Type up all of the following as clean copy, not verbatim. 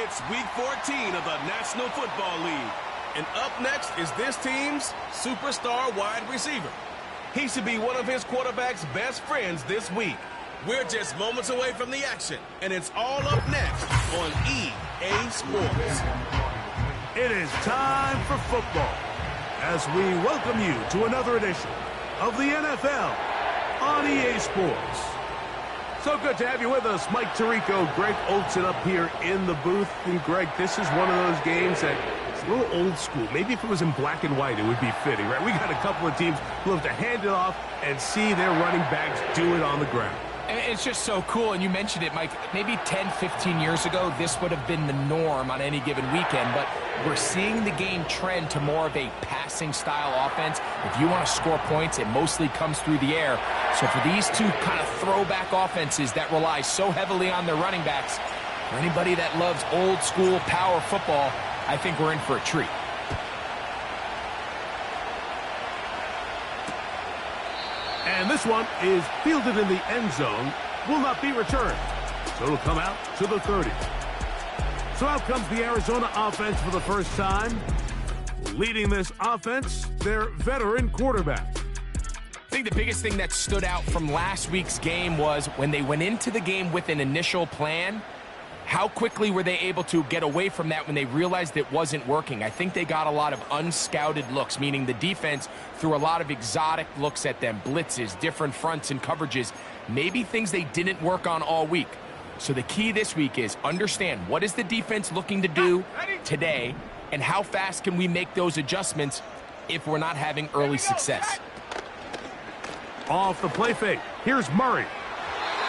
It's Week 14 of the National Football League. And up next is this team's superstar wide receiver. He should be one of his quarterback's best friends this week. We're just moments away from the action, and it's all up next on EA Sports. It is time for football as we welcome you to another edition of the NFL on EA Sports. So good to have you with us. Mike Tirico, Greg Olsen up here in the booth. And Greg, this is one of those games that it's a little old school. Maybe if it was in black and white, it would be fitting, right? We got a couple of teams who love to hand it off and see their running backs do it on the ground. It's just so cool, and you mentioned it, Mike. Maybe 10, 15 years ago, this would have been the norm on any given weekend, but we're seeing the game trend to more of a passing-style offense. If you want to score points, it mostly comes through the air. So for these two kind of throwback offenses that rely so heavily on their running backs, for anybody that loves old-school power football, I think we're in for a treat. And this one is fielded in the end zone, will not be returned. So it'll come out to the 30. So out comes the Arizona offense for the first time. Leading this offense, their veteran quarterback. I think the biggest thing that stood out from last week's game was when they went into the game with an initial plan, how quickly were they able to get away from that when they realized it wasn't working? I think they got a lot of unscouted looks, meaning the defense threw a lot of exotic looks at them, blitzes, different fronts and coverages, maybe things they didn't work on all week. So the key this week is understand what is the defense looking to do today and how fast can we make those adjustments if we're not having early success. Off the play fake, here's Murray.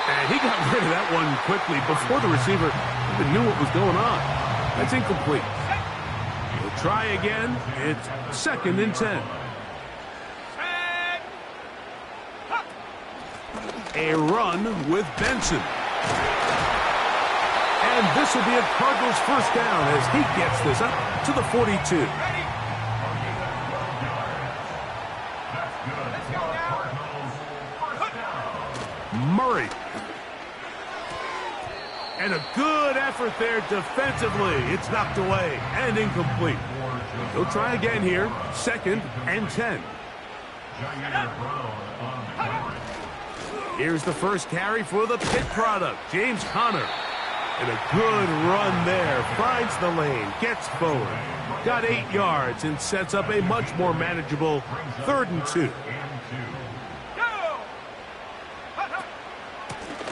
And he got rid of that one quickly before the receiver even knew what was going on. That's incomplete. We'll try again. It's 2nd and 10. A run with Benson. And this will be a Cardinals first down as he gets this up to the 42. Murray. And a good effort there defensively. It's knocked away and incomplete. He'll try again here. 2nd and 10. Here's the first carry for the Pitt product, James Conner. And a good run there. Finds the lane, gets forward. Got 8 yards and sets up a much more manageable 3rd and 2.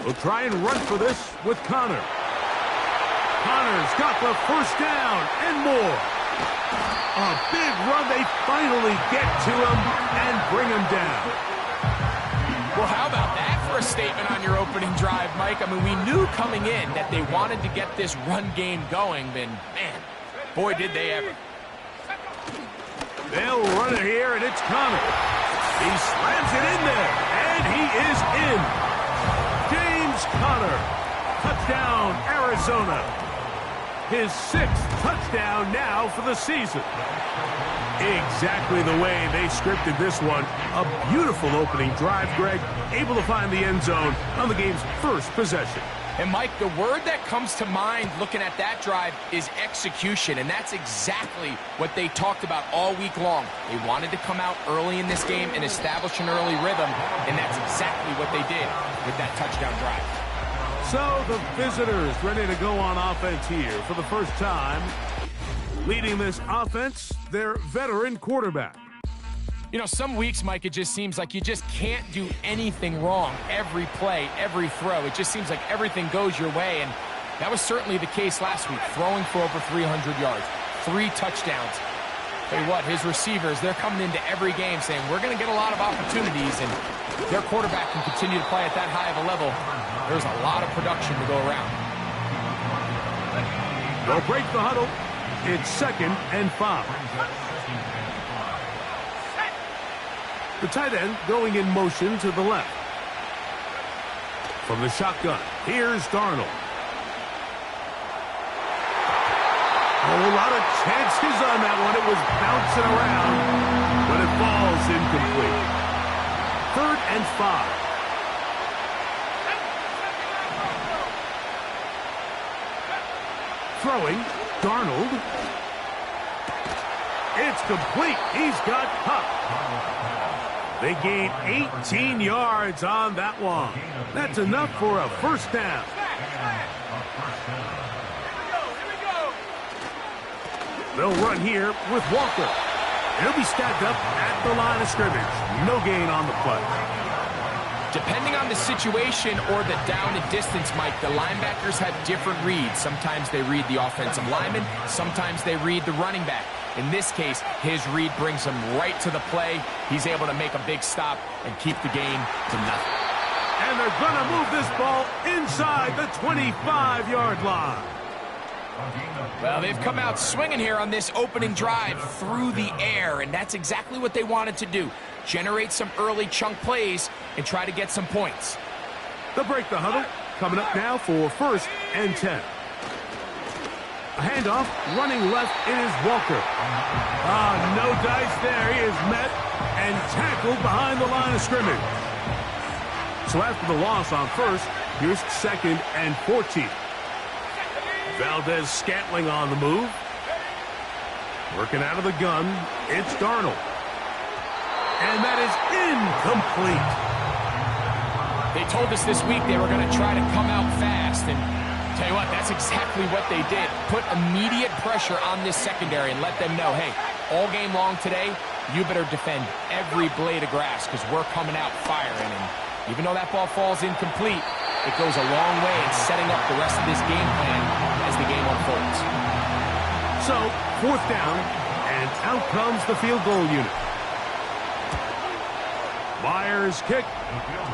We'll try and run for this with Conner. Conner's got the first down and more. A big run. They finally get to him and bring him down. Well, how about that for a statement on your opening drive, Mike? I mean, we knew coming in that they wanted to get this run game going, and man, boy, did they ever. They'll run it here, and it's Conner. He slams it in there, and he is in. James Conner, touchdown, Arizona. His 6th touchdown now for the season. Exactly the way they scripted this one. A beautiful opening drive, Greg. Able to find the end zone on the game's first possession. And, Mike, the word that comes to mind looking at that drive is execution, and that's exactly what they talked about all week long. They wanted to come out early in this game and establish an early rhythm, and that's exactly what they did with that touchdown drive. So the visitors ready to go on offense here for the first time. Leading this offense, their veteran quarterback. You know, some weeks, Mike, it just seems like you just can't do anything wrong. Every play, every throw, it just seems like everything goes your way, and that was certainly the case last week, throwing for over 300 yards, 3 touchdowns. Tell you what, his receivers, they're coming into every game saying, we're going to get a lot of opportunities, and their quarterback can continue to play at that high of a level. There's a lot of production to go around. They'll break the huddle. It's 2nd and 5. The tight end going in motion to the left. From the shotgun, here's Darnold. A lot of chances on that one. It was bouncing around, but it falls incomplete. 3rd and 5. Throwing, Darnold. It's complete. He's got Cup. They gain 18 yards on that one. That's enough for a first down. They'll run here with Walker. He'll be stacked up at the line of scrimmage. No gain on the play. Depending on the situation or the down and distance, Mike, the linebackers have different reads. Sometimes they read the offensive lineman. Sometimes they read the running back. In this case, his read brings him right to the play. He's able to make a big stop and keep the gain to nothing. And they're going to move this ball inside the 25-yard line. Well, they've come out swinging here on this opening drive through the air, and that's exactly what they wanted to do. Generate some early chunk plays and try to get some points. They'll break the huddle. Coming up now for 1st and 10. A handoff, running left, it is Walker. No dice there. He is met and tackled behind the line of scrimmage. So after the loss on 1st, here's 2nd and 14. Valdez-Scantling on the move. Working out of the gun, it's Darnold. And that is incomplete. They told us this week they were going to try to come out fast, and tell you what, that's exactly what they did. Put immediate pressure on this secondary and let them know, hey, all game long today, you better defend every blade of grass because we're coming out firing. And even though that ball falls incomplete, it goes a long way in setting up the rest of this game plan as the game unfolds. So, 4th down, and out comes the field goal unit. Myers' kick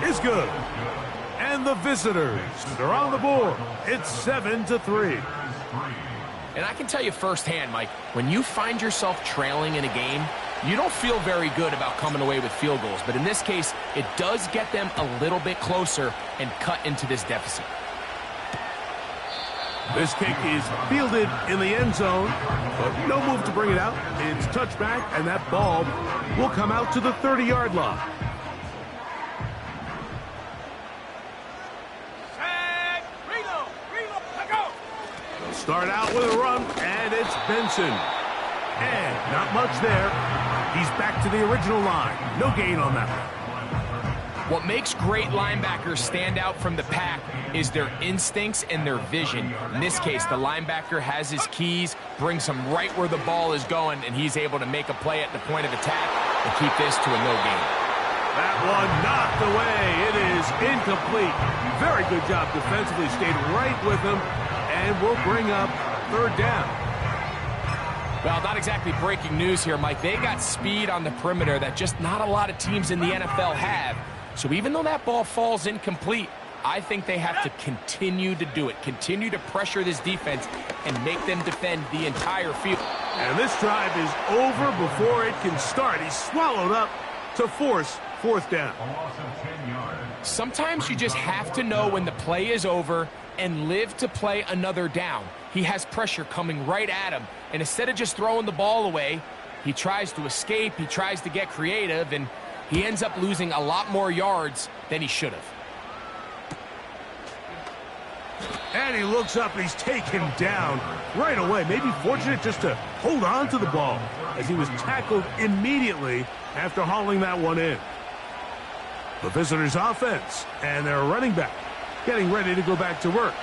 is good. And the visitors are on the board. It's 7-3. And I can tell you firsthand, Mike, when you find yourself trailing in a game, you don't feel very good about coming away with field goals. But in this case, it does get them a little bit closer and cut into this deficit. This kick is fielded in the end zone, but no move to bring it out. It's touchback, and that ball will come out to the 30-yard line. They'll start out with a run, and it's Benson. And not much there. He's back to the original line. No gain on that one. What makes great linebackers stand out from the pack is their instincts and their vision. In this case, the linebacker has his keys, brings him right where the ball is going, and he's able to make a play at the point of attack and keep this to a no gain. That one knocked away. It is incomplete. Very good job defensively. Stayed right with him, and will bring up 3rd down. Well, not exactly breaking news here, Mike. They got speed on the perimeter that just not a lot of teams in the NFL have. So even though that ball falls incomplete, I think they have to continue to do it. Continue to pressure this defense and make them defend the entire field. And this drive is over before it can start. He's swallowed up to force 4th down. Sometimes you just have to know when the play is over and live to play another down. He has pressure coming right at him, and instead of just throwing the ball away, he tries to escape, he tries to get creative, and he ends up losing a lot more yards than he should have. And he looks up, and he's taken down right away. Maybe fortunate just to hold on to the ball as he was tackled immediately after hauling that one in. The visitors' offense and their running back getting ready to go back to work.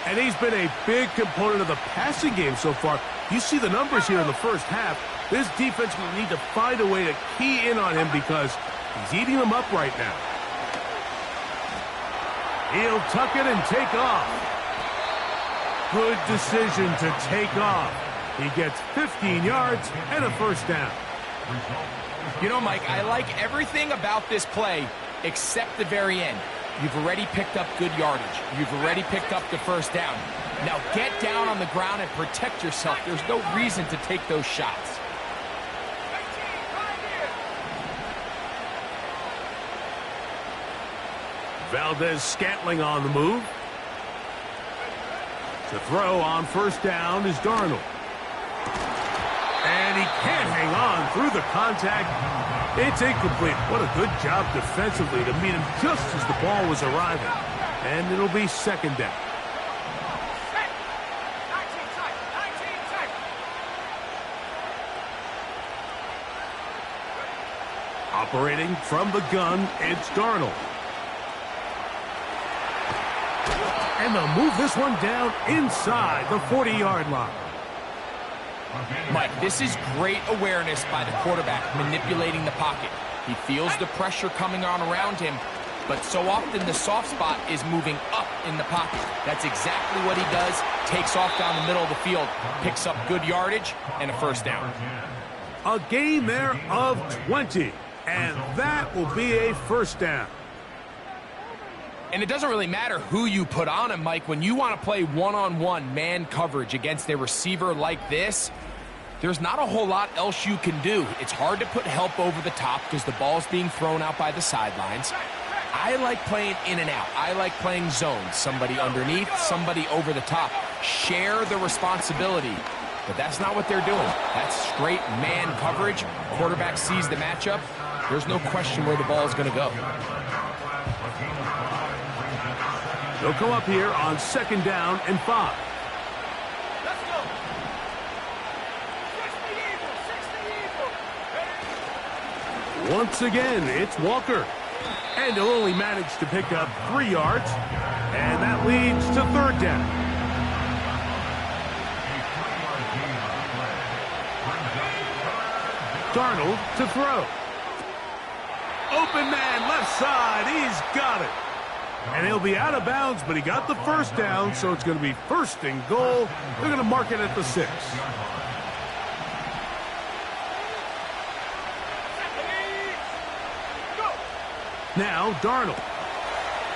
And he's been a big component of the passing game so far. You see the numbers here in the first half. This defense will need to find a way to key in on him because he's eating them up right now. He'll tuck it and take off. Good decision to take off. He gets 15 yards and a 1st down. You know, Mike, I like everything about this play except the very end. You've already picked up good yardage. You've already picked up the 1st down. Now get down on the ground and protect yourself. There's no reason to take those shots. Valdez-Scantling on the move. To throw on 1st down is Darnold. And he can't hang on through the contact. It's incomplete. What a good job defensively to meet him just as the ball was arriving. And it'll be 2nd down. Operating from the gun, it's Darnold. And they'll move this one down inside the 40-yard line. Mike, this is great awareness by the quarterback manipulating the pocket. He feels the pressure coming on around him, but so often the soft spot is moving up in the pocket. That's exactly what he does. Takes off down the middle of the field, picks up good yardage, and a first down. A gain there of 20, and that will be a first down. And it doesn't really matter who you put on him, Mike. When you want to play one-on-one man coverage against a receiver like this, there's not a whole lot else you can do. It's hard to put help over the top because the ball's being thrown out by the sidelines. I like playing in and out. I like playing zones. Somebody underneath, somebody over the top. Share the responsibility. But that's not what they're doing. That's straight man coverage. Quarterback sees the matchup. There's no question where the ball is going to go. They'll come up here on 2nd down and 5. Let's go. Once again, it's Walker. And he'll only manage to pick up 3 yards. And that leads to 3rd down. Darnold to throw. Open man, left side. He's got it. And he'll be out of bounds, but he got the first down, so it's going to be 1st and goal. They're going to mark it at the 6. Now Darnold.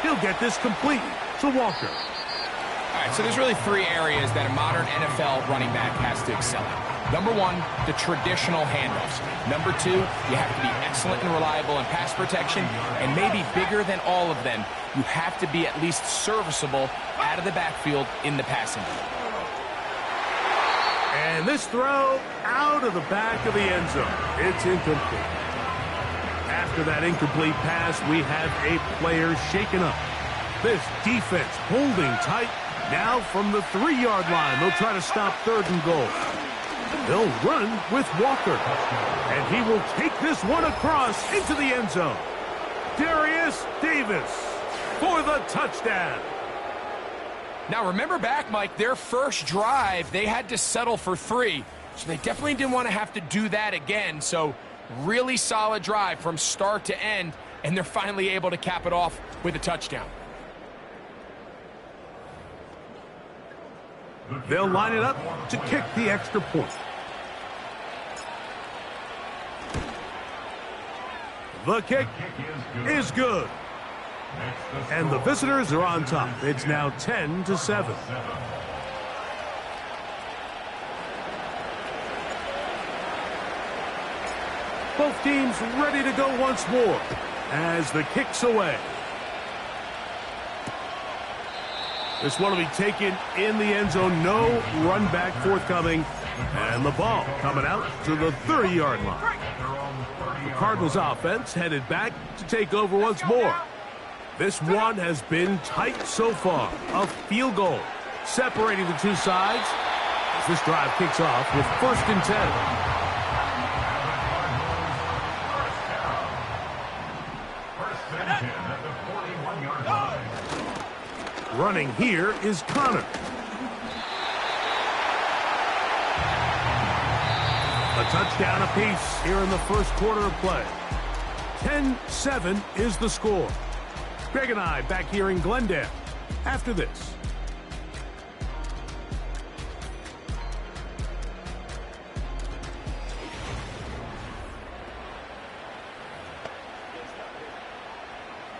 He'll get this complete to Walker. All right, so there's really 3 areas that a modern NFL running back has to excel at. Number 1, the traditional handoffs. Number 2, you have to be excellent and reliable in pass protection. And maybe bigger than all of them, you have to be at least serviceable out of the backfield in the passing game. And this throw out of the back of the end zone. It's incomplete. After that incomplete pass, we have a player shaken up. This defense holding tight. Now from the 3-yard line, they'll try to stop 3rd and goal. They'll run with Walker. And he will take this one across into the end zone. Darius Davis for the touchdown. Now remember back, Mike, their first drive, they had to settle for 3. So they definitely didn't want to have to do that again. So really solid drive from start to end. And they're finally able to cap it off with a touchdown. They'll line it up to kick the extra point. The kick is good. And the visitors are on top. It's now 10-7. Both teams ready to go once more as the kick's away. This one will be taken in the end zone. No run back forthcoming. And the ball coming out to the 30-yard line. The Cardinals offense headed back to take over once more. This one has been tight so far. A field goal separating the two sides as this drive kicks off with 1st and 10. Running here is Connor. A touchdown apiece here in the first quarter of play. 10-7 is the score. Greg and I back here in Glendale after this.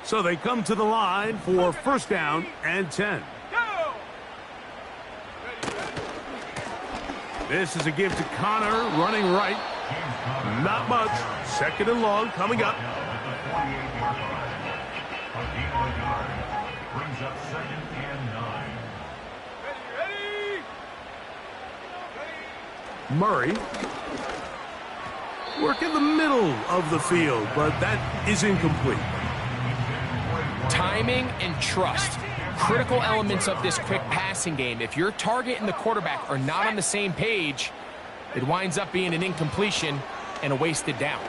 So they come to the line for 1st down and 10. This is a give to Connor, running right. Not much. 2nd and long coming up. Murray. Work in the middle of the field, but that is incomplete. Timing and trust. Critical elements of this quick passing game. If your target and the quarterback are not on the same page, it winds up being an incompletion and a wasted down.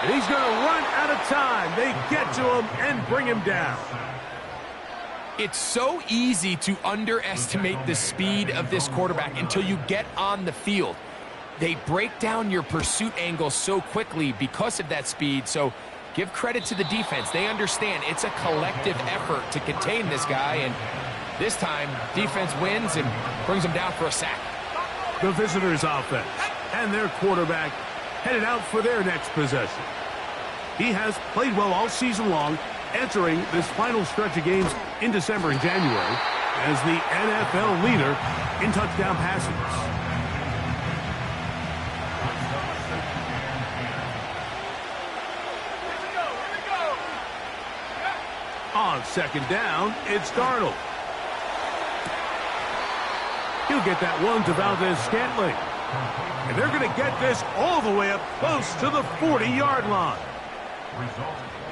And he's going to run out of time. They get to him and bring him down. It's so easy to underestimate the speed of this quarterback until you get on the field. They break down your pursuit angle so quickly because of that speed, so give credit to the defense. They understand it's a collective effort to contain this guy, and this time, defense wins and brings him down for a sack. The visitors' offense and their quarterback headed out for their next possession. He has played well all season long, entering this final stretch of games in December and January as the NFL leader in touchdown passes. On second down, it's Darnold. He'll get that one to Valdez-Scantling. And they're going to get this all the way up close to the 40-yard line.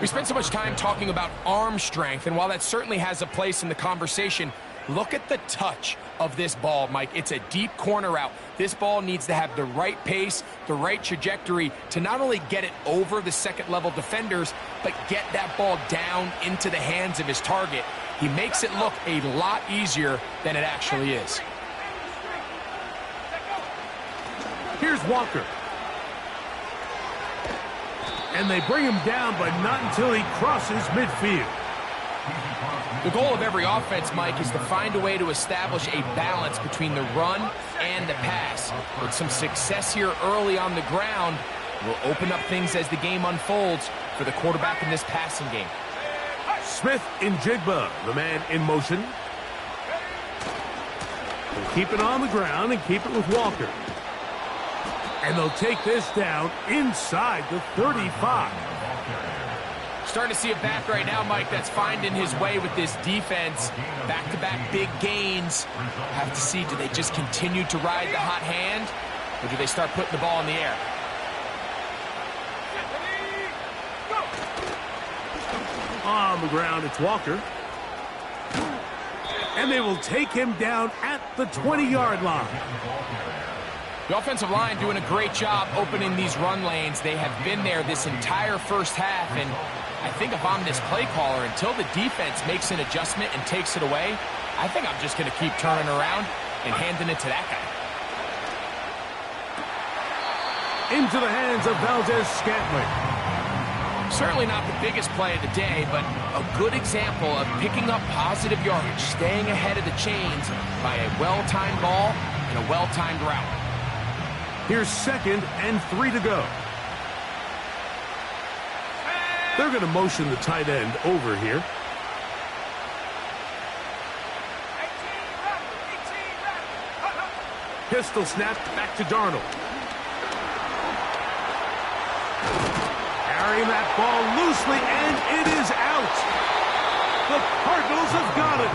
We spent so much time talking about arm strength, and while that certainly has a place in the conversation, look at the touch of this ball, Mike. It's a deep corner route. This ball needs to have the right pace, the right trajectory to not only get it over the second-level defenders, but get that ball down into the hands of his target. He makes it look a lot easier than it actually is. Here's Walker. And they bring him down, but not until he crosses midfield. The goal of every offense, Mike, is to find a way to establish a balance between the run and the pass. With some success here early on the ground, will open up things as the game unfolds for the quarterback in this passing game. Smith in Jigba, the man in motion. They'll keep it on the ground and keep it with Walker. And they'll take this down inside the 35. Starting to see a back right now, Mike, that's finding his way with this defense. Back-to-back big gains. Have to see, do they just continue to ride the hot hand, or do they start putting the ball in the air? On the ground, it's Walker. And they will take him down at the 20-yard line. The offensive line doing a great job opening these run lanes. They have been there this entire first half, and I think if I'm this play caller, until the defense makes an adjustment and takes it away, I think I'm just going to keep turning around and handing it to that guy. Into the hands of Valdez-Scantling. Certainly not the biggest play of the day, but a good example of picking up positive yardage, staying ahead of the chains by a well-timed ball and a well-timed route. Here's 2nd and 3 to go. They're going to motion the tight end over here. Pistol snap back to Darnold. Carrying that ball loosely, and it is out. The Cardinals have got it.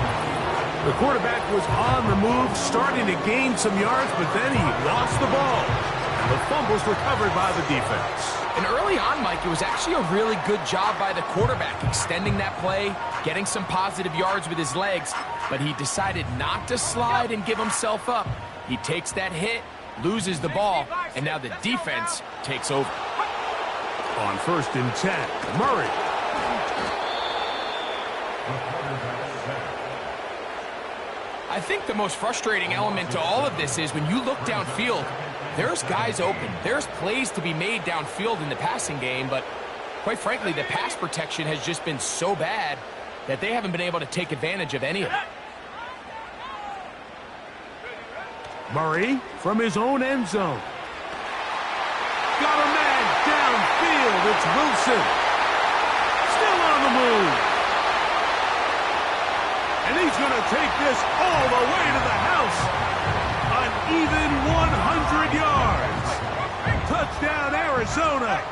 The quarterback was on the move, starting to gain some yards, but then he lost the ball. And the fumble's recovered by the defense. And early on, Mike, it was actually a really good job by the quarterback, extending that play, getting some positive yards with his legs, but he decided not to slide and give himself up. He takes that hit, loses the ball, and now the defense takes over. On 1st and 10, Murray. I think the most frustrating element to all of this is when you look downfield, there's guys open. There's plays to be made downfield in the passing game, but quite frankly, the pass protection has just been so bad that they haven't been able to take advantage of any of it. Murray from his own end zone. Got a man downfield. It's Wilson. Still on the move. And he's going to take this all the way to the house. An even 100 yards. Touchdown, Arizona.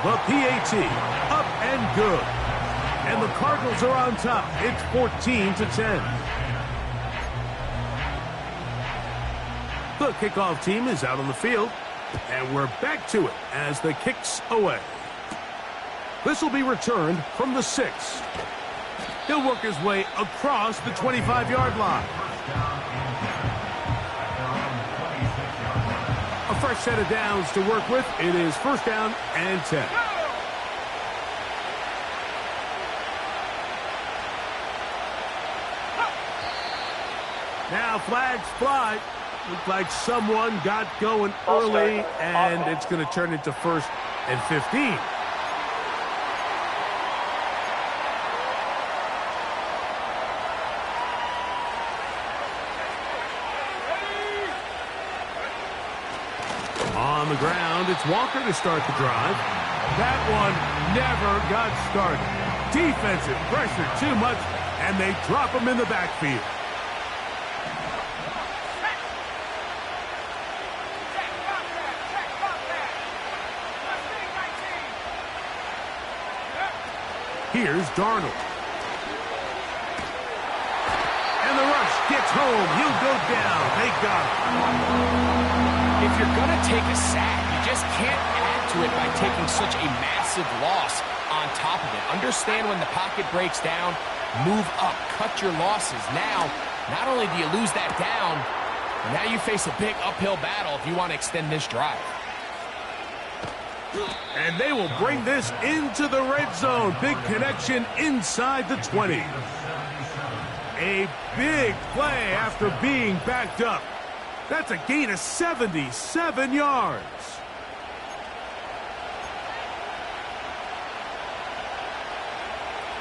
The PAT, up and good. And the Cardinals are on top. It's 14-10. The kickoff team is out on the field. And we're back to it as the kick's away. This will be returned from the 6. He'll work his way across the 25-yard line. fresh set of downs to work with. It is first down and 10. Now flags fly. Looks like someone got going early, and it's going to turn into first and 15. On the ground, it's Walker to start the drive. That one never got started. Defensive pressure too much, and they drop him in the backfield. Here's Darnold. And the rush gets home. He'll go down. They got him. If you're going to take a sack, you just can't add to it by taking such a massive loss on top of it. Understand when the pocket breaks down, move up, cut your losses. Now, not only do you lose that down, but now you face a big uphill battle if you want to extend this drive. And they will bring this into the red zone. Big connection inside the 20. A big play after being backed up. That's a gain of 77 yards.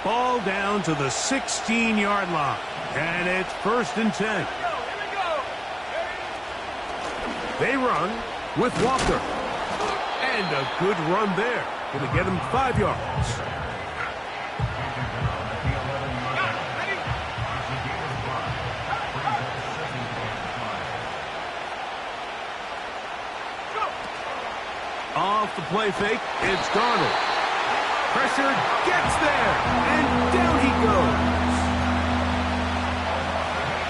Ball down to the 16-yard line. And it's first and 10. They run with Walker. And a good run there. Going to get him 5 yards. Off the play fake, it's Darnold. Pressure gets there, and down he goes.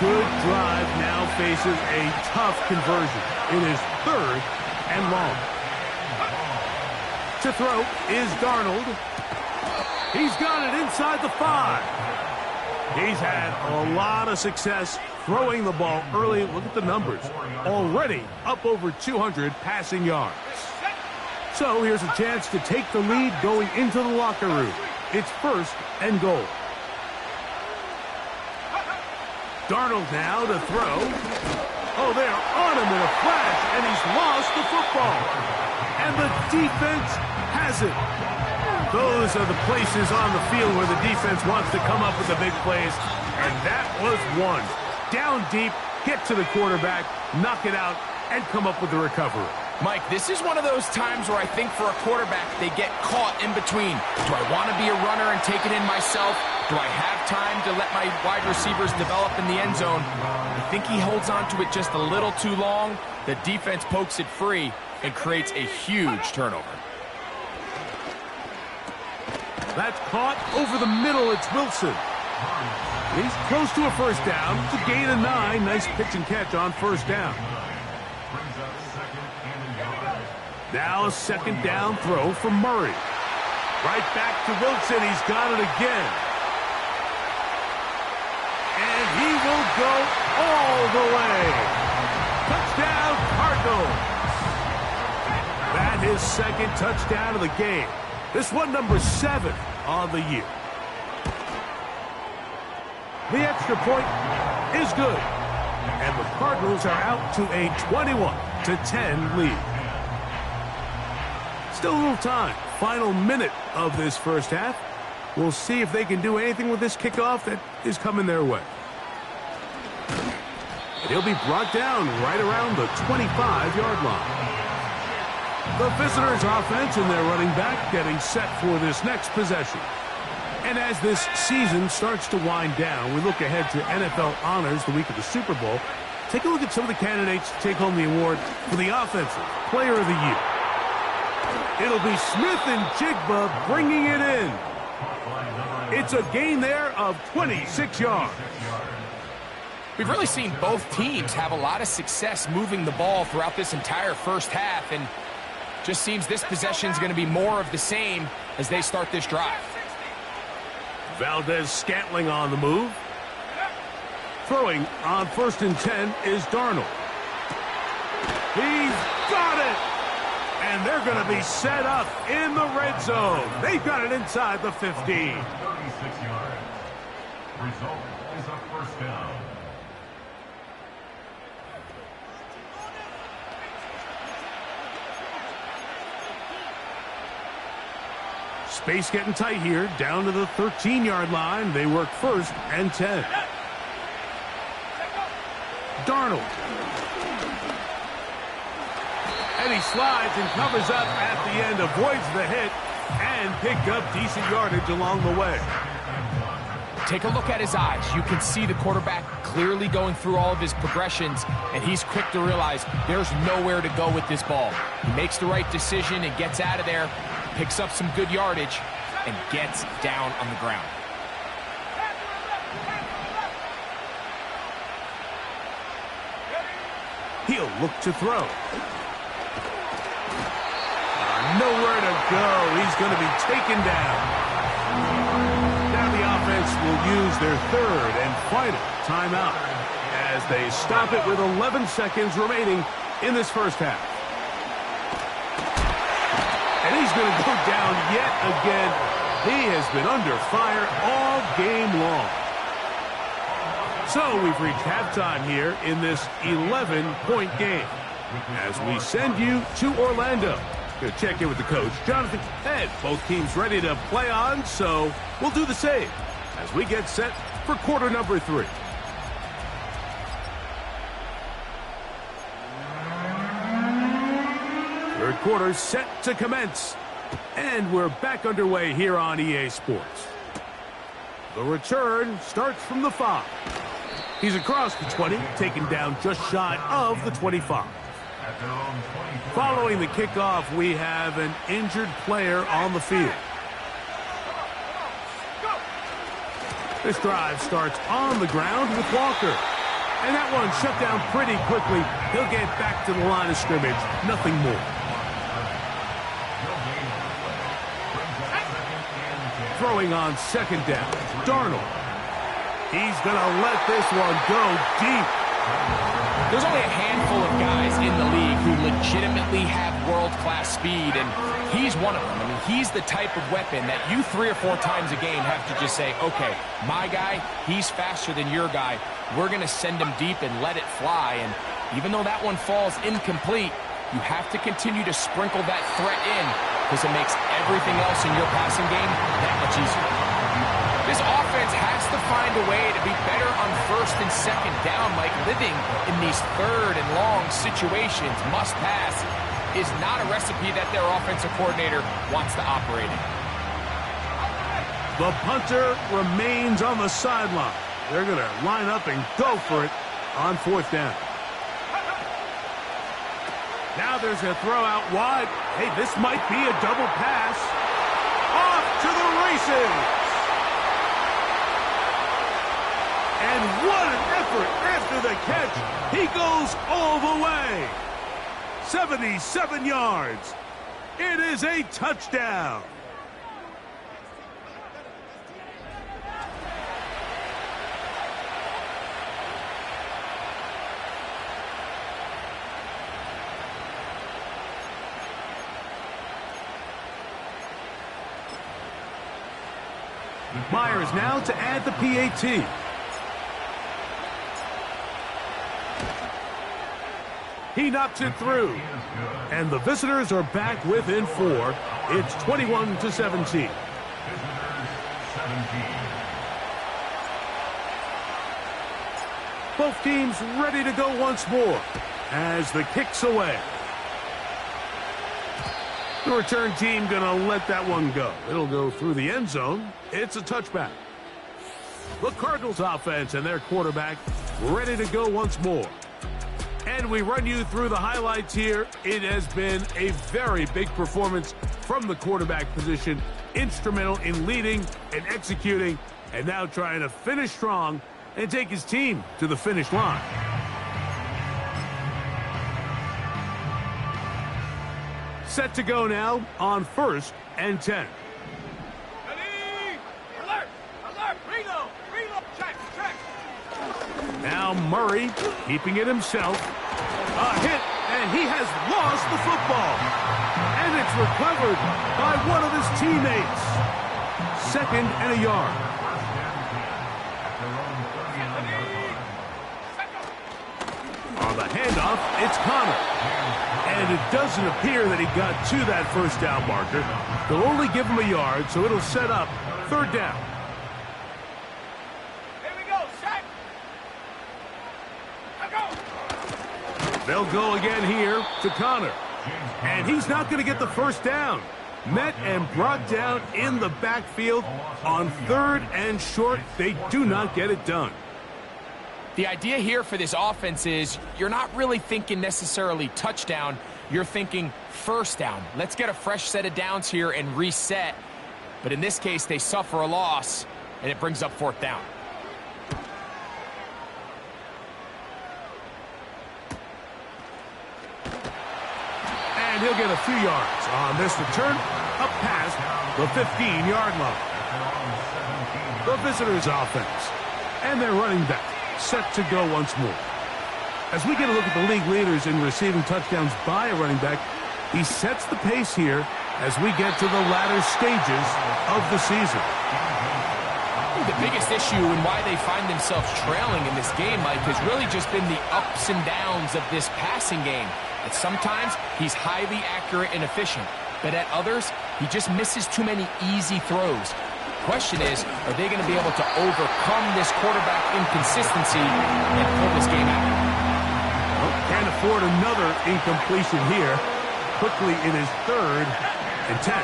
Good drive now faces a tough conversion. It is third and long. To throw is Darnold. He's got it inside the 5. He's had a lot of success throwing the ball early. Look at the numbers. Already up over 200 passing yards. So here's a chance to take the lead going into the locker room. It's first and goal. Darnold now to throw. Oh, they're on him in a flash, and he's lost the football. And the defense has it. Those are the places on the field where the defense wants to come up with the big plays. And that was one. Down deep, get to the quarterback, knock it out, and come up with the recovery. Mike, this is one of those times where I think for a quarterback, they get caught in between. Do I want to be a runner and take it in myself? Do I have time to let my wide receivers develop in the end zone? I think he holds on to it just a little too long. The defense pokes it free and creates a huge turnover. That's caught over the middle. It's Wilson. He's close to a first down. It's a gain of 9. Nice pitch and catch on first down. Now a second down throw from Murray. Right back to Wilson. He's got it again. And he will go all the way. Touchdown, Cardinals. That is second touchdown of the game. This one number 7 on the year. The extra point is good. And the Cardinals are out to a 21-10 lead. Still a little time. Final minute of this first half. We'll see if they can do anything with this kickoff that is coming their way. He'll be brought down right around the 25-yard line. The visitors' offense and their running back getting set for this next possession. And as this season starts to wind down, we look ahead to NFL honors the week of the Super Bowl. Take a look at some of the candidates to take home the award for the Offensive Player of the Year. It'll be Smith and Jigba bringing it in. It's a gain there of 26 yards. We've really seen both teams have a lot of success moving the ball throughout this entire first half, and just seems this possession is going to be more of the same as they start this drive. Valdez-Scantling on the move. Throwing on first and 10 is Darnold. He's got got it! And they're going to be set up in the red zone. They've got it inside the 15. 36 yards. Result is a first down. Space getting tight here, down to the 13-yard line. They work first and 10. Darnold. And he slides and covers up at the end, avoids the hit, and picked up decent yardage along the way. Take a look at his eyes. You can see the quarterback clearly going through all of his progressions, and he's quick to realize there's nowhere to go with this ball. He makes the right decision and gets out of there, picks up some good yardage, and gets down on the ground. He'll look to throw. Nowhere to go. He's going to be taken down. Now the offense will use their third and final timeout as they stop it with 11 seconds remaining in this first half. And he's going to go down yet again. He has been under fire all game long. So we've reached halftime here in this 11-point game as we send you to Orlando. Going to check in with the coach, Jonathan Head. Both teams ready to play on, so we'll do the same as we get set for quarter number 3. Third quarter set to commence, and we're back underway here on EA Sports. The return starts from the 5. He's across the 20, taken down just shy of the 25. Following the kickoff, we have an injured player on the field. This drive starts on the ground with Walker. And that one shut down pretty quickly. He'll get back to the line of scrimmage. Nothing more. Throwing on second down. Darnold. He's going to let this one go deep. There's only a handful of guys in the league who legitimately have world-class speed, and he's one of them. I mean, he's the type of weapon that you 3 or 4 times a game have to just say, okay, my guy, he's faster than your guy. We're going to send him deep and let it fly. And even though that one falls incomplete, you have to continue to sprinkle that threat in because it makes everything else in your passing game that much easier. This offense has to find a way to be better on first and second down, like living in these third and long situations. Must pass is not a recipe that their offensive coordinator wants to operate in. The punter remains on the sideline. They're going to line up and go for it on 4th down. Now there's a throw out wide. Hey, this might be a double pass. Off to the races. And what an effort after the catch. He goes all the way. 77 yards. It is a touchdown. Myers now to add the PAT. He knocks it through. And the visitors are back within 4. It's 21-17. Both teams ready to go once more as the kick's away. The return team going to let that one go. It'll go through the end zone. It's a touchback. The Cardinals offense and their quarterback ready to go once more. And we run you through the highlights here. It has been a very big performance from the quarterback position. Instrumental in leading and executing, and now trying to finish strong and take his team to the finish line. Set to go now on 1st and 10. Alert! Alert! Reload! Reload! Check! Check! Now Murray keeping it himself. A hit, And he has lost the football. And it's recovered by one of his teammates. 2nd and a yard. On the handoff, it's Connor. And it doesn't appear that he got to that first down marker. They'll only give him a yard, so it'll set up 3rd down. Here we go, set. Go. They'll go again here to Connor. And he's not going to get the first down. Met and brought down in the backfield on 3rd and short. They do not get it done. The idea here for this offense is you're not really thinking necessarily touchdown. You're thinking first down. Let's get a fresh set of downs here and reset. But in this case, they suffer a loss, and it brings up 4th down. And he'll get a few yards on this return up past the 15-yard line. The visitors' offense and their running back set to go once more. As we get a look at the league leaders in receiving touchdowns by a running back, he sets the pace here as we get to the latter stages of the season. The biggest issue and why they find themselves trailing in this game, Mike, has really just been the ups and downs of this passing game. At sometimes, he's highly accurate and efficient, but at others, he just misses too many easy throws. Question is, are they going to be able to overcome this quarterback inconsistency and pull this game out? Well, can't afford another incompletion here. Quickly in his 3rd and 10.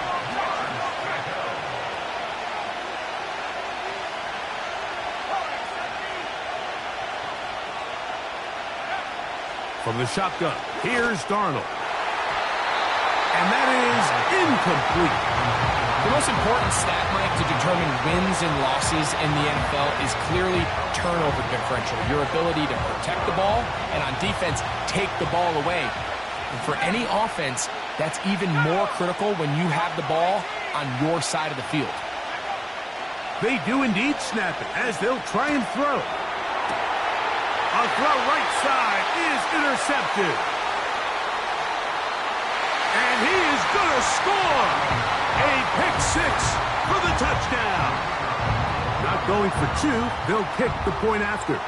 From the shotgun, here's Darnold. And that is incomplete. The most important stat, Mike, to determine wins and losses in the NFL is clearly turnover differential, your ability to protect the ball, and on defense, take the ball away. And for any offense, that's even more critical when you have the ball on your side of the field. They do indeed snap it as they'll try and throw. A throw right side is intercepted. And he is going to score. A pick 6 for the touchdown. Not going for 2. They'll kick the point after.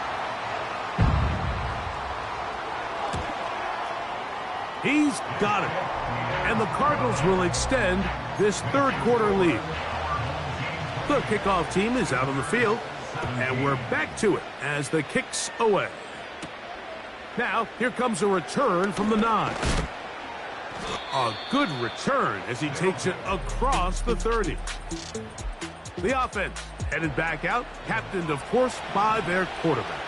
He's got it. And the Cardinals will extend this 3rd quarter lead. The kickoff team is out on the field. And we're back to it as the kick's away. Now, here comes a return from the 9. A good return as he takes it across the 30. The offense headed back out, captained, of course, by their quarterback.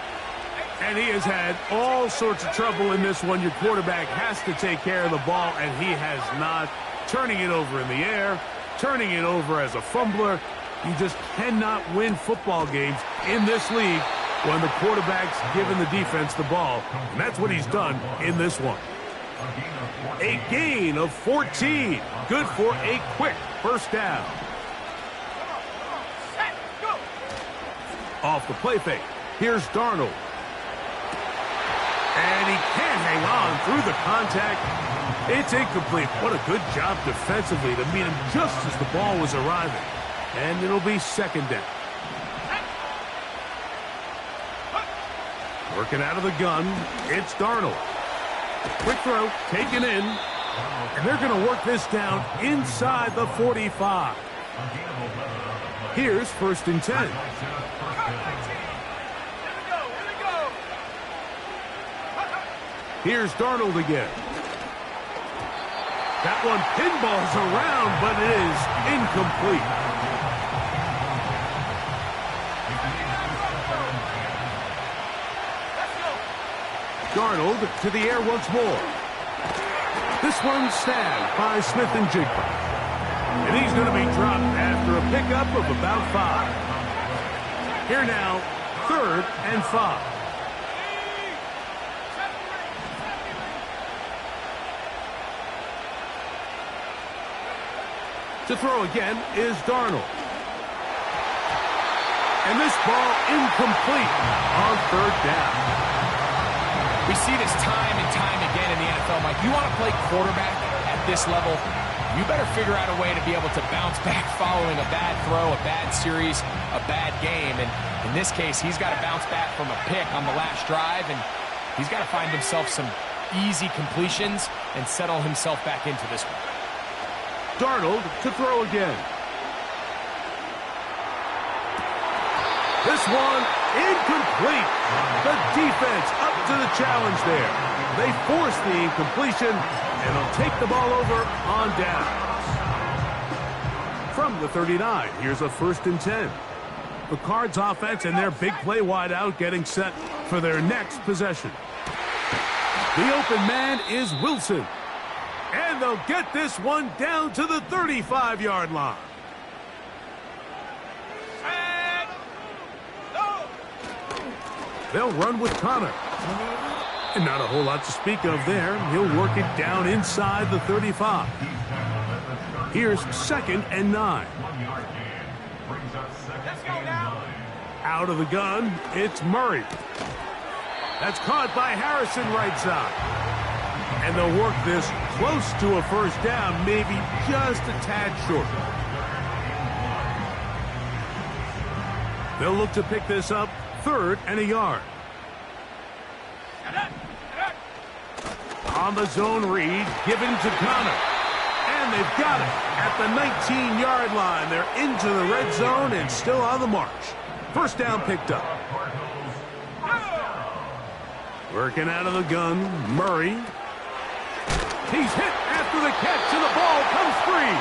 And he has had all sorts of trouble in this one. Your quarterback has to take care of the ball, and he has not. Turning it over in the air, turning it over as a fumbler. You just cannot win football games in this league when the quarterback's giving the defense the ball. And that's what he's done in this one. A gain of 14. Good for a quick first down. Off the play fake. Here's Darnold. And he can't hang on through the contact. It's incomplete. What a good job defensively to meet him just as the ball was arriving. And it'll be 2nd down. Working out of the gun, it's Darnold. Quick throw, taken in. And they're going to work this down inside the 45. Here's 1st and 10. Here's Darnold again. That one pinballs around, but it is incomplete. Darnold to the air once more. This one's snagged by Smith and Jigba. And he's going to be dropped after a pickup of about 5. Here now, 3rd and 5. To throw again is Darnold. And this ball incomplete on 3rd down. We see this time and time again in the NFL. NFL, Mike, you want to play quarterback at this level, you better figure out a way to be able to bounce back following a bad throw, a bad series, a bad game. And in this case, he's got to bounce back from a pick on the last drive, and he's got to find himself some easy completions and settle himself back into this one. Darnold to throw again. This one incomplete. The defense up to the challenge there. They force the incompletion, and they'll take the ball over on downs. From the 39, here's a 1st and 10. The Cards offense and their big play wideout getting set for their next possession. The open man is Wilson. And they'll get this one down to the 35-yard line. They'll run with Connor. And not a whole lot to speak of there. He'll work it down inside the 35. Here's 2nd and 9. Out of the gun, it's Murray. That's caught by Harrison right side. And they'll work this close to a 1st down, maybe just a tad short. They'll look to pick this up 3rd and a yard. On the zone read, given to Connor. And they've got it at the 19-yard line. They're into the red zone and still on the march. 1st down picked up. Working out of the gun, Murray. He's hit after the catch, and the ball comes free.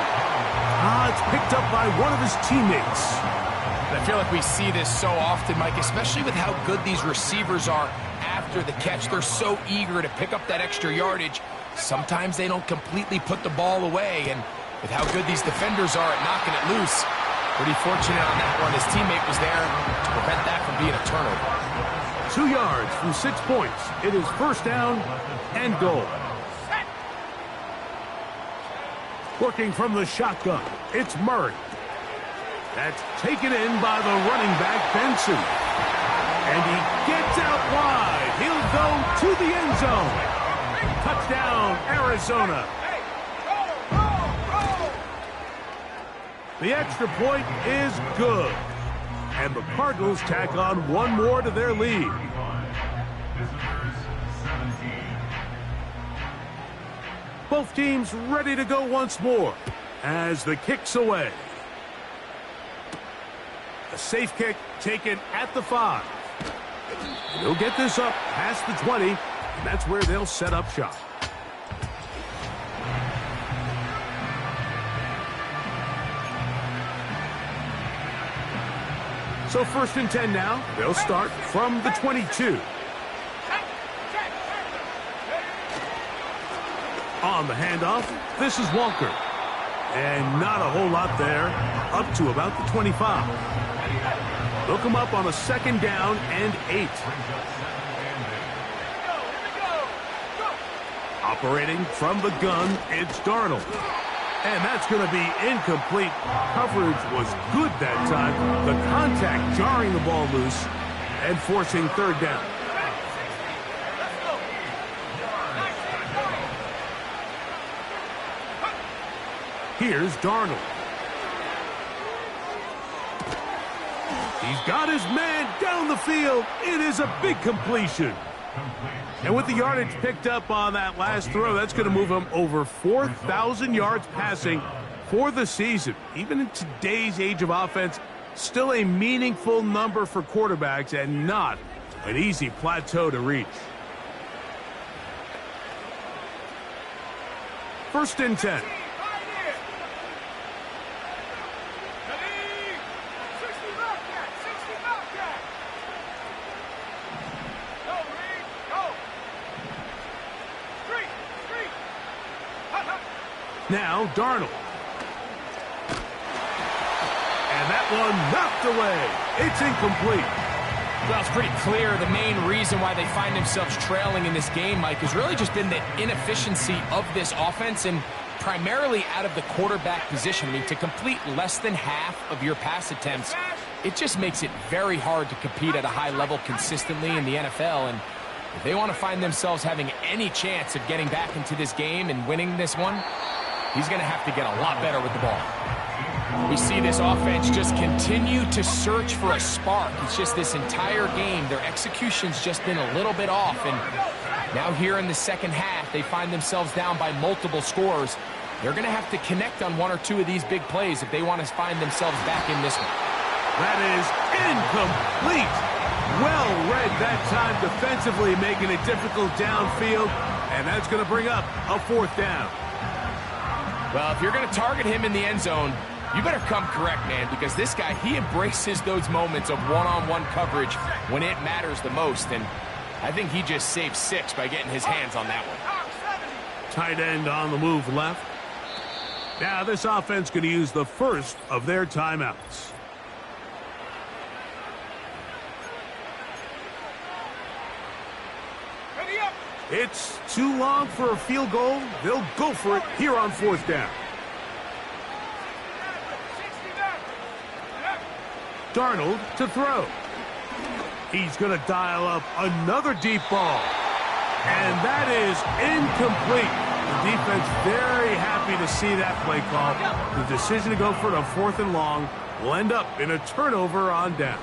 It's picked up by one of his teammates. I feel like we see this so often, Mike, especially with how good these receivers are after the catch. They're so eager to pick up that extra yardage. Sometimes they don't completely put the ball away, and with how good these defenders are at knocking it loose, pretty fortunate on that one. His teammate was there to prevent that from being a turnover. 2 yards from 6 points. It is 1st down and goal. Working from the shotgun, it's Murray. That's taken in by the running back, Benson. And he gets out wide. He'll go to the end zone. Touchdown, Arizona. The extra point is good. And the Cardinals tack on one more to their lead. Both teams ready to go once more as the kick's away. A safe kick taken at the 5. They'll get this up past the 20, and that's where they'll set up shop. So 1st and 10 now. They'll start from the 22. On the handoff, this is Walker. And not a whole lot there, up to about the 25. They'll come up on a 2nd down and 8. Operating from the gun, it's Darnold. And that's going to be incomplete. Coverage was good that time. The contact jarring the ball loose and forcing 3rd down. Here's Darnold. He's got his man down the field. It is a big completion. And with the yardage picked up on that last throw, that's going to move him over 4,000 yards passing for the season. Even in today's age of offense, still a meaningful number for quarterbacks and not an easy plateau to reach. 1st and 10. Now Darnold. And that one knocked away. It's incomplete. Well, it's pretty clear the main reason why they find themselves trailing in this game, Mike, has really just been the inefficiency of this offense and primarily out of the quarterback position. I mean, to complete less than half of your pass attempts, it just makes it very hard to compete at a high level consistently in the NFL. And If they want to find themselves having any chance of getting back into this game and winning this one, he's going to have to get a lot better with the ball. We see this offense just continue to search for a spark. It's just this entire game, their execution's just been a little bit off. And now here in the second half, they find themselves down by multiple scores. They're going to have to connect on one or two of these big plays if they want to find themselves back in this one. That is incomplete. Well read that time defensively, making it difficult downfield. And that's going to bring up a fourth down. Well, if you're going to target him in the end zone, you better come correct, man, because this guy, he embraces those moments of one-on-one coverage when it matters the most. And I think he just saved 6 by getting his hands on that one. Tight end on the move left. Now this offense going to use the first of their timeouts. It's too long for a field goal. They'll go for it here on fourth down. Darnold to throw. He's going to dial up another deep ball. And that is incomplete. The defense very happy to see that play call. The decision to go for it on 4th and long will end up in a turnover on down.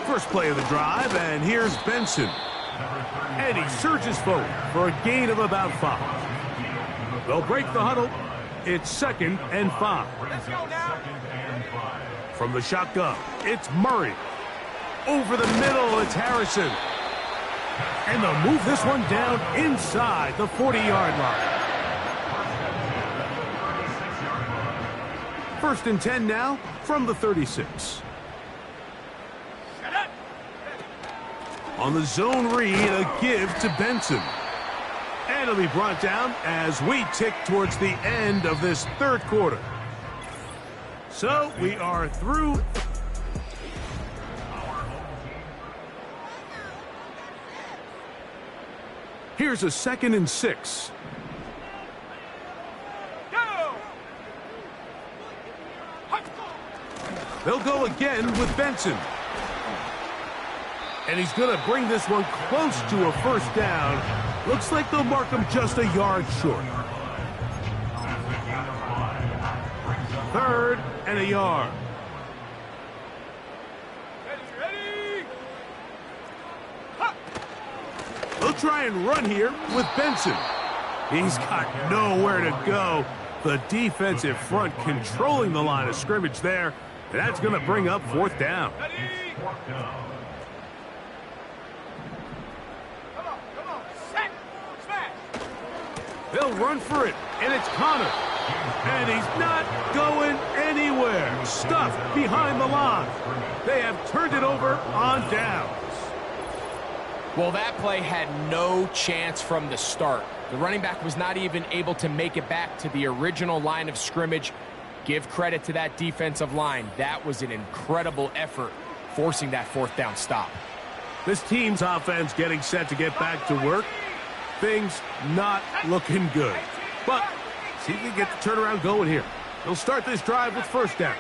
First play of the drive, and here's Benson. And he surges forward for a gain of about 5. They'll break the huddle. It's 2nd and 5. From the shotgun, it's Murray. Over the middle, it's Harrison. And they'll move this one down inside the 40-yard line. 1st and 10 now from the 36. On the zone read, a give to Benson. And it'll be brought down as we tick towards the end of this third quarter. So we are through. Here's a 2nd and 6. They'll go again with Benson. And he's going to bring this one close to a first down. Looks like they'll mark him just a yard short. 3rd and a yard. They'll try and run here with Benson. He's got nowhere to go. The defensive front controlling the line of scrimmage there. And that's going to bring up 4th down. They'll run for it, and it's Connor. And he's not going anywhere. Stuffed behind the line. They have turned it over on downs. Well, that play had no chance from the start. The running back was not even able to make it back to the original line of scrimmage. Give credit to that defensive line. That was an incredible effort, forcing that 4th down stop. This team's offense getting set to get back to work. Things not looking good. But see if we can get the turnaround going here. They'll start this drive with 1st down.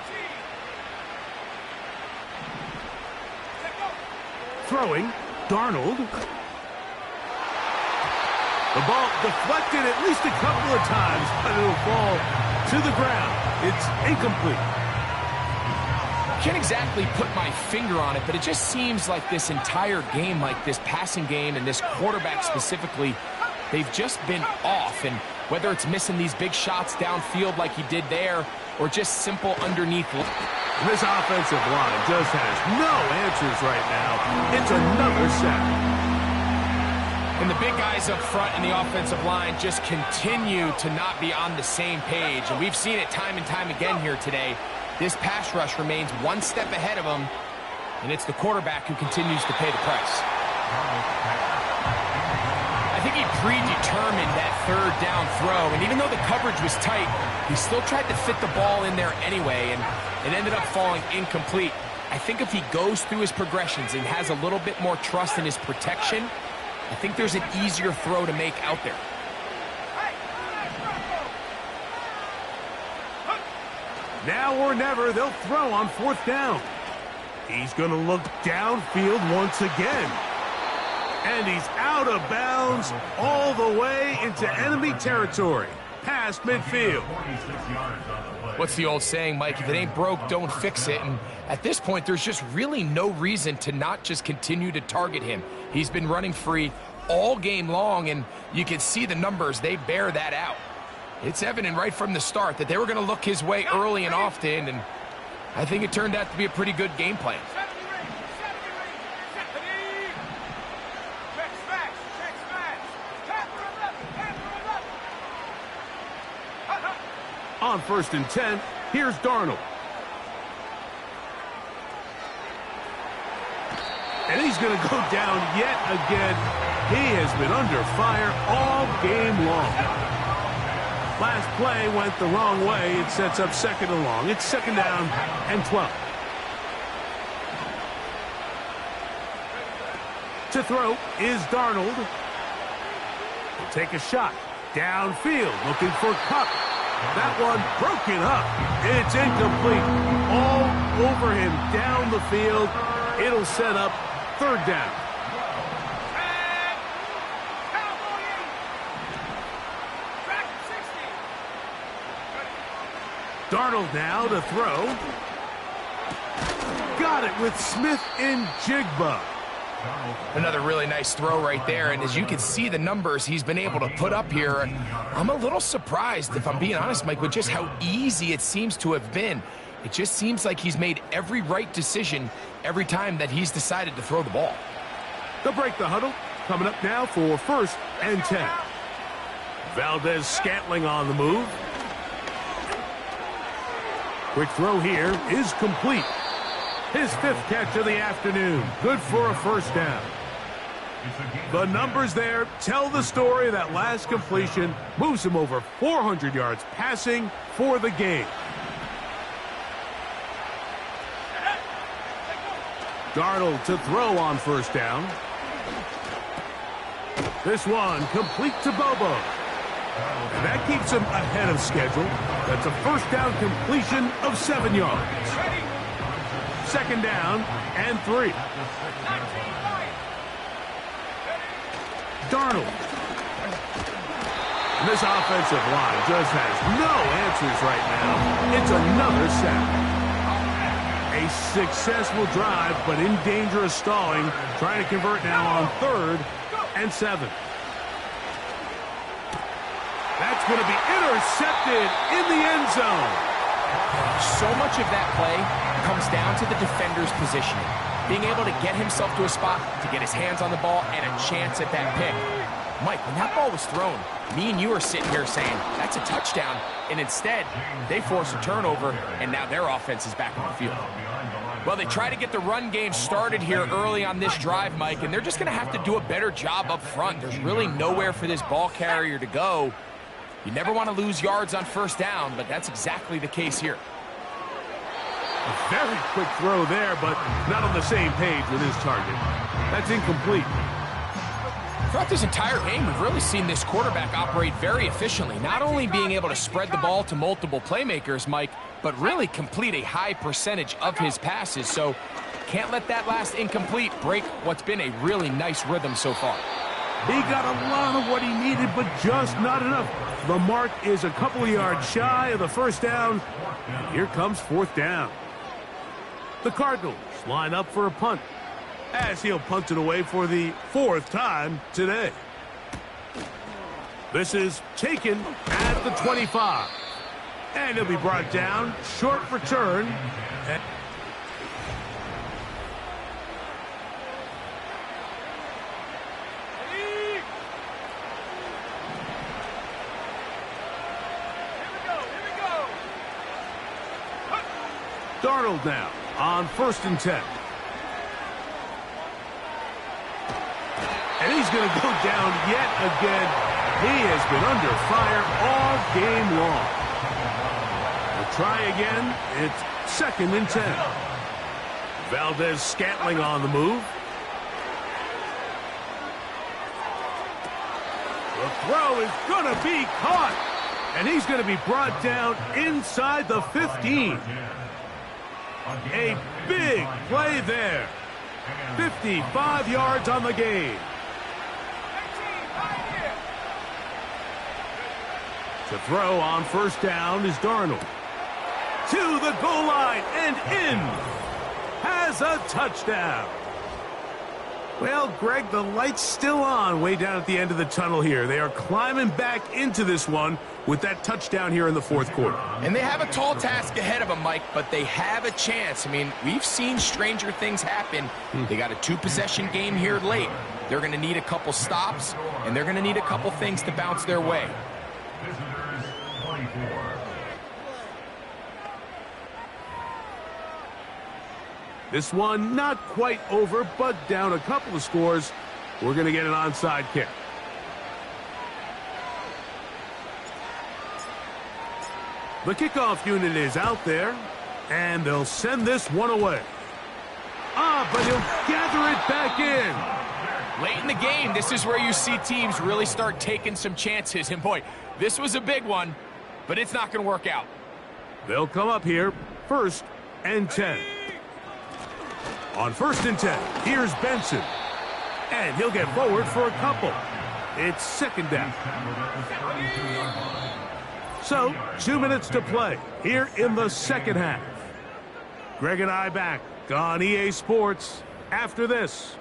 Throwing, Darnold. The ball deflected at least a couple of times, but it'll fall to the ground. It's incomplete. Can't exactly put my finger on it, but it just seems like this entire game, like this passing game and this quarterback specifically, they've just been off. And whether it's missing these big shots downfield like he did there or just simple underneath. This offensive line just has no answers right now. It's another sack. And the big guys up front in the offensive line just continue to not be on the same page. And we've seen it time and time again here today. This pass rush remains one step ahead of them, and it's the quarterback who continues to pay the price. I think he predetermined that 3rd down throw, and even though the coverage was tight, he still tried to fit the ball in there anyway, and it ended up falling incomplete. I think if he goes through his progressions and has a little bit more trust in his protection, I think there's an easier throw to make out there. Now or never, they'll throw on 4th down. He's going to look downfield once again. And he's out of bounds all the way into enemy territory, past midfield. What's the old saying, Mike? If it ain't broke, don't fix it. And at this point, there's just really no reason to not just continue to target him. He's been running free all game long, and you can see the numbers. They bear that out. It's evident right from the start that they were going to look his way early and often, and I think it turned out to be a pretty good game plan. On 1st and 10, here's Darnold. And he's going to go down yet again. He has been under fire all game long. Last play went the wrong way. It sets up 2nd and long. It's 2nd down and 12. To throw is Darnold. He'll take a shot. Downfield, looking for Cup. That one broken up. It's incomplete. All over him down the field. It'll set up 3rd down. Darnold now to throw. Got it with Smith and Jigba. Another really nice throw right there, and as you can see the numbers he's been able to put up here, I'm a little surprised, if I'm being honest, Mike, with just how easy it seems to have been. It just seems like he's made every right decision every time that he's decided to throw the ball. They'll break the huddle. Coming up now for 1st and 10. Valdez-Scantling on the move. Quick throw here is complete. His 5th catch of the afternoon. Good for a 1st down. The numbers there tell the story. That last completion moves him over 400 yards passing for the game. Darnold to throw on 1st down. This one complete to Bobo. And that keeps him ahead of schedule. That's a 1st down completion of 7 yards. 2nd down and 3. Darnold. And this offensive line just has no answers right now. It's another sack. A successful drive, but in danger of stalling. Trying to convert now on 3rd and 7. That's going to be intercepted in the end zone. So much of that play comes down to the defender's positioning. Being able to get himself to a spot, to get his hands on the ball, and a chance at that pick. Mike, when that ball was thrown, me and you are sitting here saying, that's a touchdown, and instead, they force a turnover, and now their offense is back on the field. Well, they try to get the run game started here early on this drive, Mike, and they're just going to have to do a better job up front. There's really nowhere for this ball carrier to go. You never want to lose yards on 1st down, but that's exactly the case here. A very quick throw there, but not on the same page with his target. That's incomplete. Throughout this entire game, we've really seen this quarterback operate very efficiently, not only being able to spread the ball to multiple playmakers, Mike, but really complete a high percentage of his passes. So can't let that last incomplete break what's been a really nice rhythm so far. He got a lot of what he needed, but just not enough. The mark is a couple of yards shy of the 1st down. And here comes 4th down. The Cardinals line up for a punt, as he'll punt it away for the 4th time today. This is taken at the 25. And he'll be brought down. Short return. Darnold now on 1st and 10. And he's going to go down yet again. He has been under fire all game long. We'll try again. It's 2nd and 10. Valdez-Scantling on the move. The throw is going to be caught. And he's going to be brought down inside the 15. A big play there. 55 yards on the game. To throw on first down is Darnold. To the goal line and in. Has a touchdown. Well, Greg, the light's still on way down at the end of the tunnel here. They are climbing back into this one with that touchdown here in the fourth quarter. And they have a tall task ahead of them, Mike, but they have a chance. I mean, we've seen stranger things happen. They got a two-possession game here late. They're going to need a couple stops, and they're going to need a couple things to bounce their way. Visitors 24. This one not quite over, but down a couple of scores. We're going to get an onside kick. The kickoff unit is out there, and they'll send this one away. But he'll gather it back in. Late in the game, this is where you see teams really start taking some chances. And boy, this was a big one, but it's not going to work out. They'll come up here, 1st and 10. On 1st and 10, here's Benson. And he'll get forward for a couple. It's 2nd down. So, 2 minutes to play here in the second half. Greg and I back on EA Sports after this.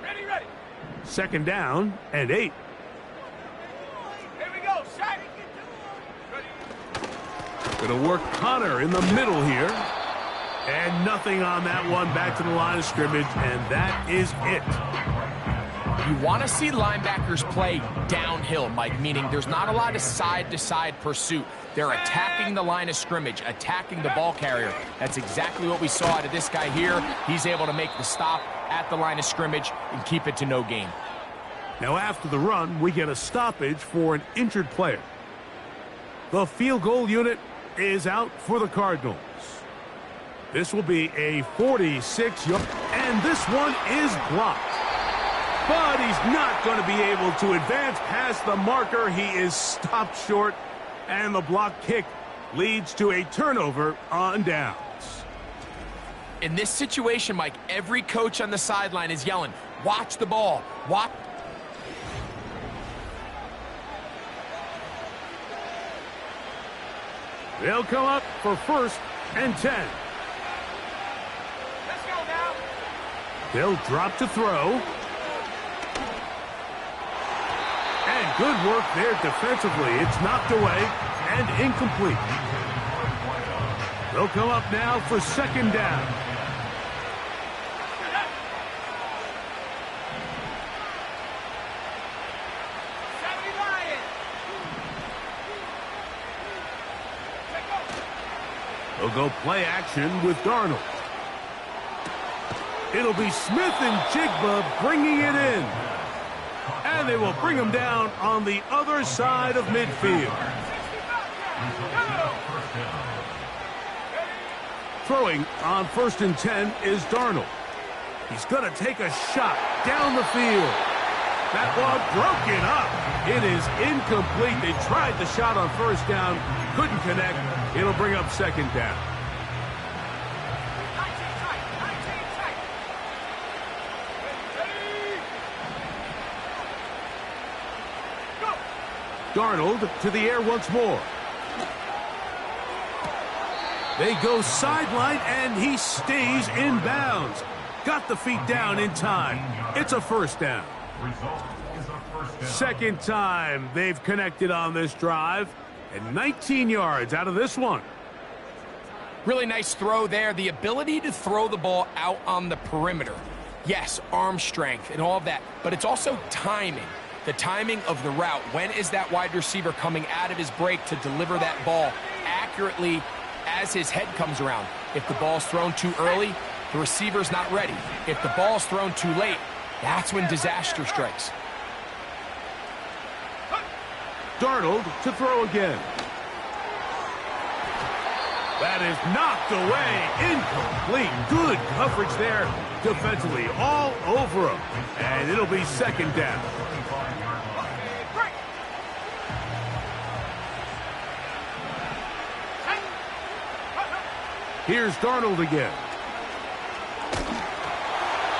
Ready. 2nd down and 8. Here we go, shot. Going to work Connor in the middle here. And nothing on that one, back to the line of scrimmage, and that is it. You want to see linebackers play downhill, Mike, meaning there's not a lot of side-to-side pursuit. They're attacking the line of scrimmage, attacking the ball carrier. That's exactly what we saw out of this guy here. He's able to make the stop at the line of scrimmage and keep it to no gain. Now after the run, we get a stoppage for an injured player. The field goal unit is out for the Cardinals. This will be a 46-yard, and this one is blocked. But he's not going to be able to advance past the marker. He is stopped short, and the block kick leads to a turnover on downs. In this situation, Mike, every coach on the sideline is yelling, watch the ball, watch. They'll come up for 1st and 10. Let's go now. They'll drop to throw. And good work there defensively. It's knocked away and incomplete. They'll come up now for 2nd down. They'll go play action with Darnold. It'll be Smith and Jigba bringing it in. And they will bring him down on the other side of midfield. Throwing on 1st and 10 is Darnold. He's going to take a shot down the field. That ball broken up. It is incomplete. They tried the shot on 1st down, couldn't connect. It'll bring up 2nd down. Darnold to the air once more. They go sideline, and he stays in bounds. Got the feet down in time. It's a 1st down. Second time they've connected on this drive, and 19 yards out of this one. Really nice throw there. The ability to throw the ball out on the perimeter. Yes, arm strength and all of that, but it's also timing. The timing of the route. When is that wide receiver coming out of his break to deliver that ball accurately as his head comes around? If the ball's thrown too early, the receiver's not ready. If the ball's thrown too late, that's when disaster strikes. Darnold to throw again. That is knocked away. Incomplete. Good coverage there defensively. All over him. And it'll be 2nd down. Here's Darnold again.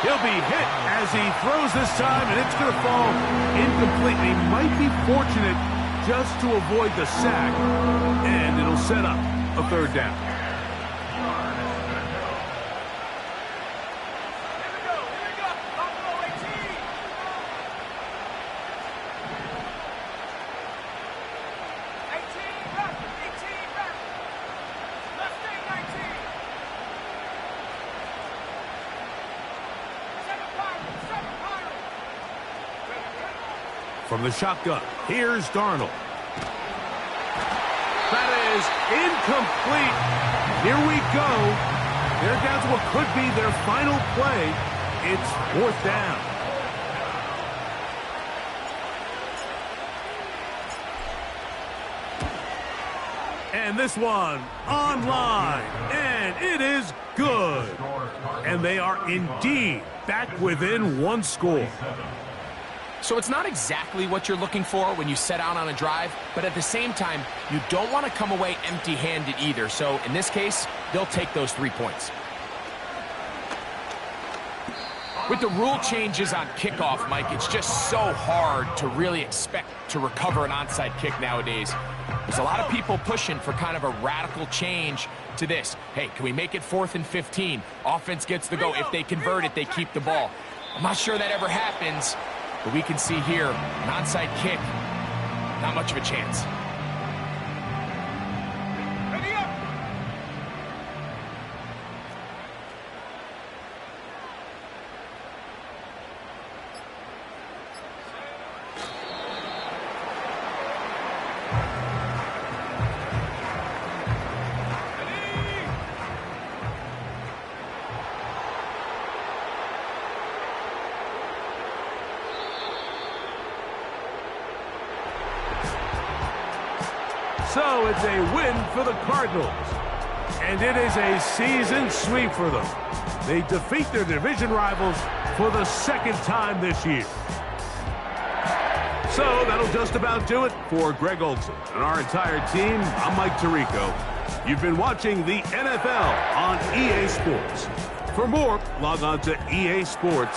He'll be hit as he throws this time, and it's going to fall incomplete. He might be fortunate just to avoid the sack, and it'll set up a third down. From the shotgun, here's Darnold. That is incomplete. Here we go. They're down to what could be their final play. It's fourth down. And this one online. And it is good. And they are indeed back within one score. So it's not exactly what you're looking for when you set out on a drive, but at the same time, you don't want to come away empty-handed either. So in this case, they'll take those 3 points. With the rule changes on kickoff, Mike, it's just so hard to really expect to recover an onside kick nowadays. There's a lot of people pushing for kind of a radical change to this. Hey, can we make it 4th and 15? Offense gets the go. If they convert it, they keep the ball. I'm not sure that ever happens. But we can see here, an onside kick, not much of a chance. Ready up. So it's a win for the Cardinals. And it is a season sweep for them. They defeat their division rivals for the second time this year. So that'll just about do it for Greg Olson and our entire team. I'm Mike Tirico. You've been watching the NFL on EA Sports. For more, log on to EA Sports.